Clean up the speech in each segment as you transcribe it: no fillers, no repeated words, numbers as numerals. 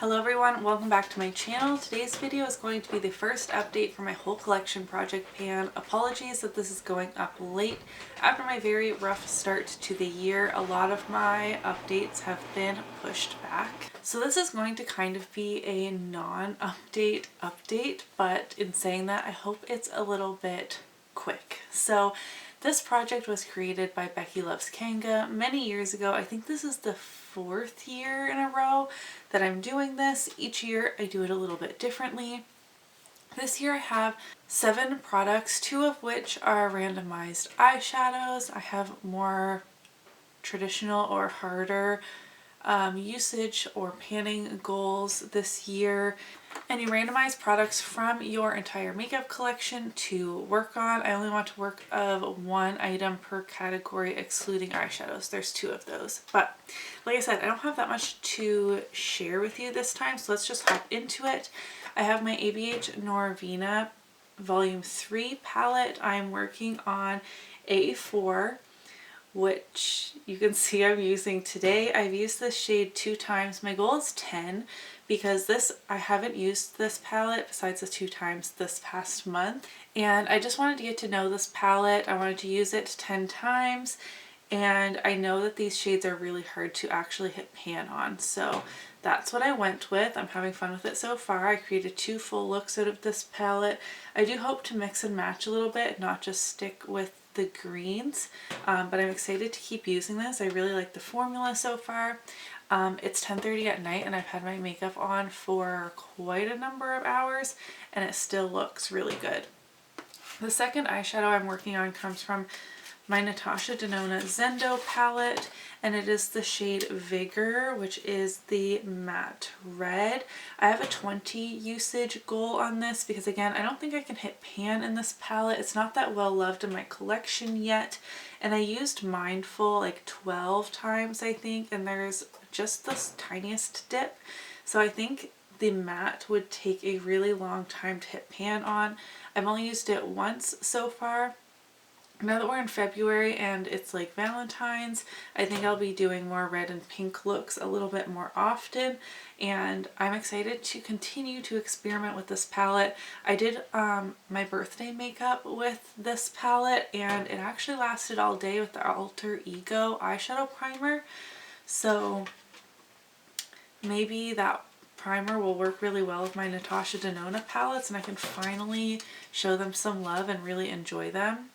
Hello everyone, welcome back to my channel. Today's video is going to be the first update for my whole collection project pan. Apologies that this is going up late. After my very rough start to the year, a lot of my updates have been pushed back. So this is going to kind of be a non-update update, but in saying that, I hope it's a little bit quick. So this project was created by Becky Loves Kanga many years ago. I think this is the fourth year in a row that I'm doing this. Each year I do it a little bit differently. This year I have 7 products, 2 of which are randomized eyeshadows. I have more traditional or harder usage or panning goals this year. And you randomize products from your entire makeup collection to work on. I only want to work of 1 item per category excluding eyeshadows. There's 2 of those. But like I said, I don't have that much to share with you this time, so let's just hop into it. I have my ABH Norvina Volume 3 palette. I'm working on A4, which you can see I'm using today. I've used this shade 2 times. My goal is 10 because I haven't used this palette besides the 2 times this past month. And I just wanted to get to know this palette. I wanted to use it 10 times. And I know that these shades are really hard to actually hit pan on. So that's what I went with. I'm having fun with it so far. I created 2 full looks out of this palette. I do hope to mix and match a little bit, not just stick with the greens, but I'm excited to keep using this. I really like the formula so far. It's 10:30 at night and I've had my makeup on for quite a number of hours and it still looks really good. The second eyeshadow I'm working on comes from my Natasha Denona Zendo palette, and it is the shade Vigor, which is the matte red. I have a 20 usage goal on this because, again, I don't think I can hit pan in this palette. It's not that well loved in my collection yet, and I used Mindful like 12 times, I think, and there's just this tiniest dip. So I think the matte would take a really long time to hit pan on. I've only used it once so far. Now that we're in February and it's like Valentine's, I think I'll be doing more red and pink looks a little bit more often, and I'm excited to continue to experiment with this palette. I did my birthday makeup with this palette and it actually lasted all day with the Alter Ego eyeshadow primer, so maybe that primer will work really well with my Natasha Denona palettes and I can finally show them some love and really enjoy them.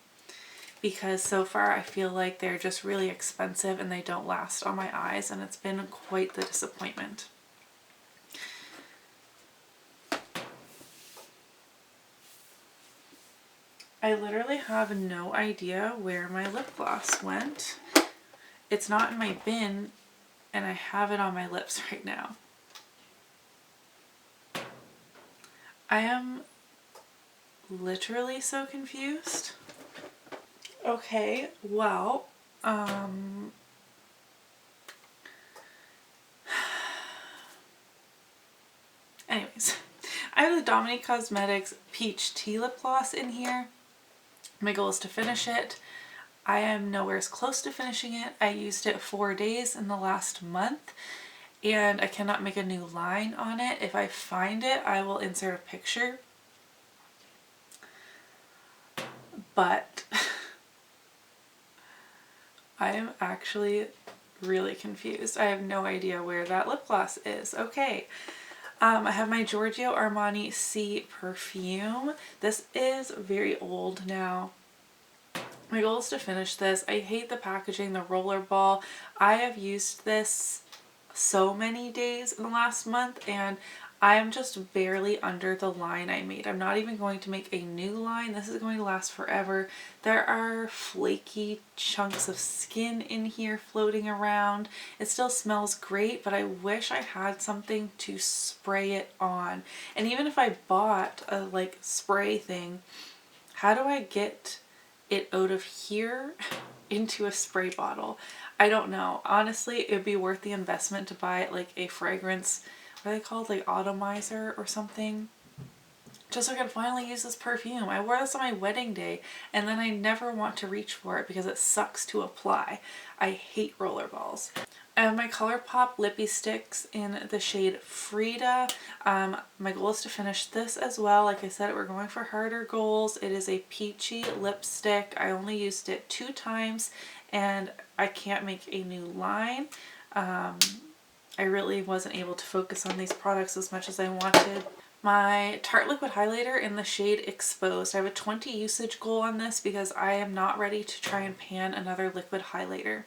Because so far I feel like they're just really expensive and they don't last on my eyes, and it's been quite the disappointment. I literally have no idea where my lip gloss went. It's not in my bin and I have it on my lips right now. I am literally so confused. Okay, well, anyways, I have the Dominique Peach Tea lip gloss in here. My goal is to finish it. I am nowhere as close to finishing it. I used it 4 days in the last month and I cannot make a new line on it. If I find it, I will insert a picture. But I am actually really confused. I have no idea where that lip gloss is. Okay, I have my Giorgio Armani Si perfume. This is very old now. My goal is to finish this. I hate the packaging, the roller ball. I have used this so many days in the last month and I am just barely under the line I made. I'm not even going to make a new line. This is going to last forever. There are flaky chunks of skin in here floating around. It still smells great, but I wish I had something to spray it on. And even if I bought a like spray thing, how do I get it out of here into a spray bottle? I don't know. Honestly, it would be worth the investment to buy like a fragrance, what are they called, like atomizer or something, just so I can finally use this perfume. I wore this on my wedding day and then I never want to reach for it because it sucks to apply. I hate roller balls. I have my ColourPop Lippie Stix in the shade Frida. My goal is to finish this as well. Like I said, we're going for harder goals. It is a peachy lipstick. I only used it 2 times and I can't make a new line. I really wasn't able to focus on these products as much as I wanted. My Tarte Liquid Highlighter in the shade Exposed. I have a 20 usage goal on this because I am not ready to try and pan another liquid highlighter.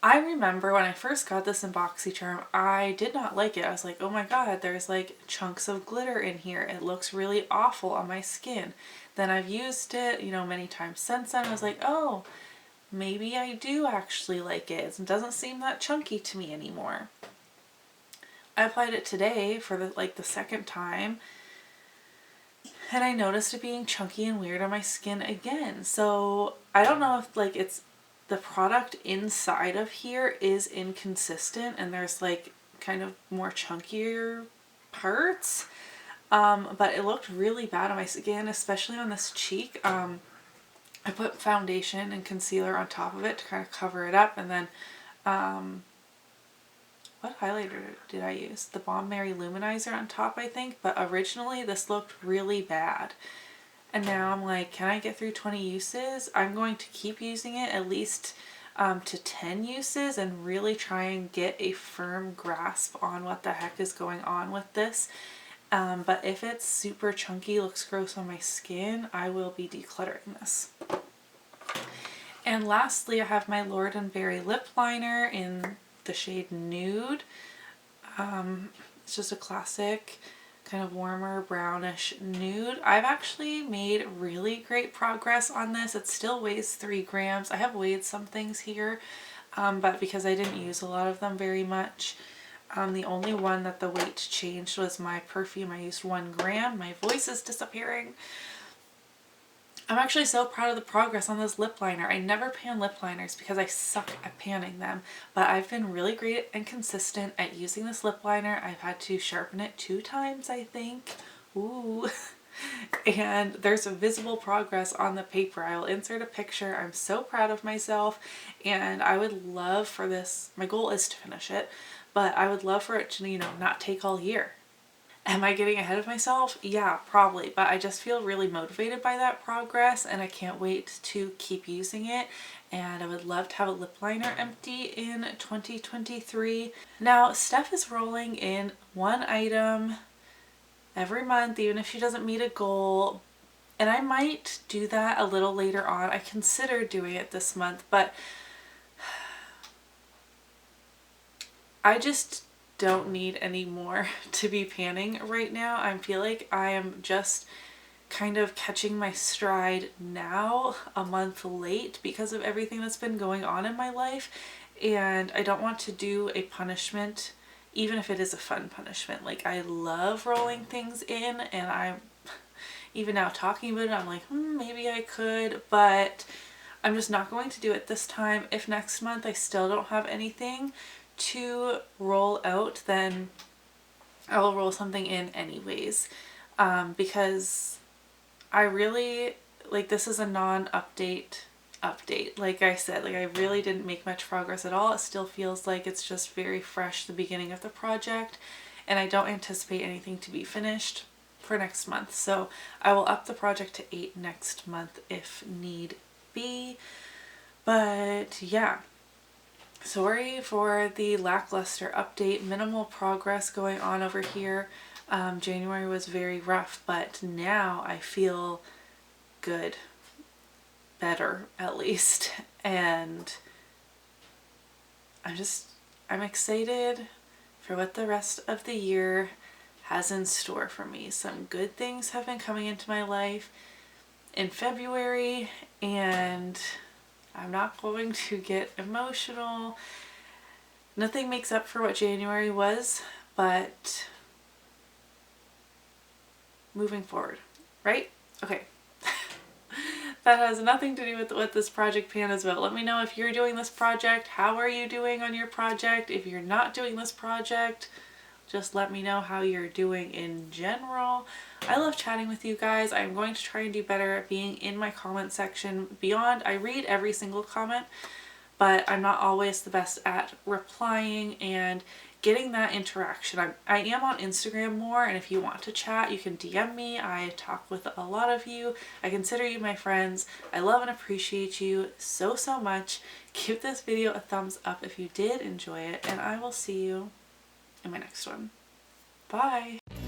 I remember when I first got this in BoxyCharm, I did not like it. I was like, oh my god, there's like chunks of glitter in here. It looks really awful on my skin. Then I've used it, you know, many times since then. I was like, oh, maybe I do actually like it. It doesn't seem that chunky to me anymore. I applied it today for the second time, and I noticed it being chunky and weird on my skin again. So I don't know if like it's the product inside of here is inconsistent and there's like kind of more chunkier parts, but it looked really bad on my skin, especially on this cheek. I put foundation and concealer on top of it to kind of cover it up, and then what highlighter did I use? The Balm Mary Luminizer on top, I think, but originally this looked really bad. And now I'm like, can I get through 20 uses? I'm going to keep using it at least to 10 uses and really try and get a firm grasp on what the heck is going on with this. But if it's super chunky, looks gross on my skin, I will be decluttering this. And lastly, I have my Lord & Berry lip liner in the shade Nude. It's just a classic kind of warmer brownish nude. I've actually made really great progress on this. It still weighs 3 grams. I have weighed some things here, but because I didn't use a lot of them very much, the only one that the weight changed was my perfume. I used 1 gram. My voice is disappearing. I'm actually so proud of the progress on this lip liner. I never pan lip liners because I suck at panning them, but I've been really great and consistent at using this lip liner. I've had to sharpen it 2 times, I think. Ooh. And there's a visible progress on the paper. I will insert a picture. I'm so proud of myself, and I would love for this, my goal is to finish it, but I would love for it to, you know, not take all year. Am I getting ahead of myself? Yeah, probably, but I just feel really motivated by that progress and I can't wait to keep using it, and I would love to have a lip liner empty in 2023. Now, Steph is rolling in 1 item every month, even if she doesn't meet a goal, and I might do that a little later on. I considered doing it this month, but I just don't need any more to be panning right now. I feel like I am just kind of catching my stride now, a month late, because of everything that's been going on in my life, and I don't want to do a punishment, even if it is a fun punishment. Like, I love rolling things in, and I'm even now talking about it, I'm like, maybe I could, but I'm just not going to do it this time. If next month I still don't have anything to roll out, then I will roll something in anyways, because I really, like, this is a non-update update. Like I said, like, I really didn't make much progress at all. It still feels like it's just very fresh, the beginning of the project, and I don't anticipate anything to be finished for next month. So I will up the project to 8 next month if need be. But yeah, sorry for the lackluster update. Minimal progress going on over here. January was very rough, but now I feel good, better at least, and I'm excited for what the rest of the year has in store for me. Some good things have been coming into my life in February, and I'm not going to get emotional. Nothing makes up for what January was, but moving forward, right? Okay. That has nothing to do with what this project pan is about. Let me know if you're doing this project. How are you doing on your project? If you're not doing this project, just let me know how you're doing in general. I love chatting with you guys. I'm going to try and do better at being in my comment section. Beyond, I read every single comment, but I'm not always the best at replying and getting that interaction. I am on Instagram more, and if you want to chat, you can DM me. I talk with a lot of you. I consider you my friends. I love and appreciate you so, so much. Give this video a thumbs up if you did enjoy it, and I will see you in my next one. Bye!